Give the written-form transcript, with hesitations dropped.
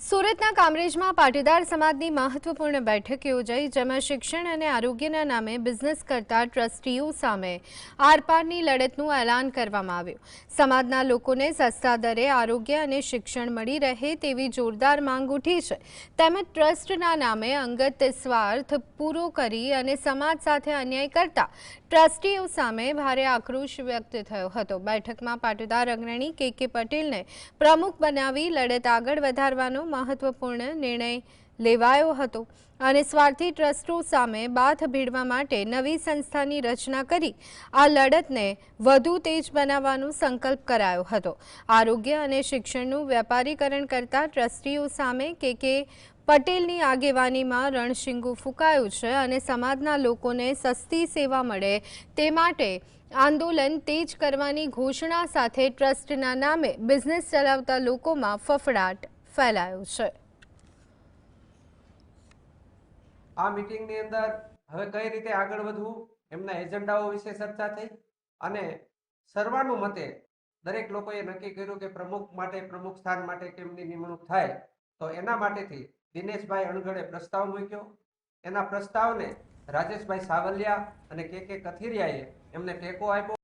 સુરતના કામરેજમાં પાટીદાર સમાજની મહત્વપૂર્ણ બેઠક યોજાઈ, જેમાં શિક્ષણ અને આરોગ્યના નામે બિઝનેસ કરતા ટ્રસ્ટીઓ સામે આરપારની લડતનું એલાન કરવામાં આવ્યું। સમાજના લોકોને સસ્તા દરે આરોગ્ય અને શિક્ષણ મળી રહે તેવી જોરદાર માંગ ઉઠી છે, તેમજ ટ્રસ્ટના નામે અંગત સ્વાર્થ પૂરો કરી અને સમાજ સાથે અન્યાય કરતા ટ્રસ્ટીઓ સામે ભારે આક્રોશ વ્યક્ત થયો હતો। બેઠકમાં પાટીદાર અગ્રણી કે પટેલને પ્રમુખ બનાવી લડત આગળ વધારવાનો મહત્વપૂર્ણ નિર્ણય લેવાયો હતો અને સ્વાર્થી ટ્રસ્ટો સામે બાથ ભીડવા માટે નવી સંસ્થાની રચના કરી આ લડતને વધુ તેજ બનાવવાનો સંકલ્પ કરાયો હતો। આરોગ્ય અને શિક્ષણનું વેપારીકરણ કરતા ટ્રસ્ટીઓ સામે કે પટેલની આગેવાનીમાં રણશીંગું ફૂંકાયું છે અને સમાજના લોકોને સસ્તી સેવા મળે તે માટે આંદોલન તેજ કરવાની ઘોષણા સાથે ટ્રસ્ટના નામે બિઝનેસ ચલાવતા લોકોમાં ફફડાટ ફેલાયો છે। આ મીટિંગની અંદર હવે કઈ રીતે આગળ વધવું એમના એજન્ડાઓ વિશે ચર્ચા થઈ અને સર્વાનુમતે દરેક લોકોએ નક્કી કર્યું કે પ્રમુખ સ્થાન માટે કેમની નિમણૂક થાય। તો એના માટેથી દિનેશભાઈ અણગડે પ્રસ્તાવ મૂક્યો। એના પ્રસ્તાવને રાજેશભાઈ સાવલિયા અને કે કથિરિયાએ એમને ટેકો આપ્યો।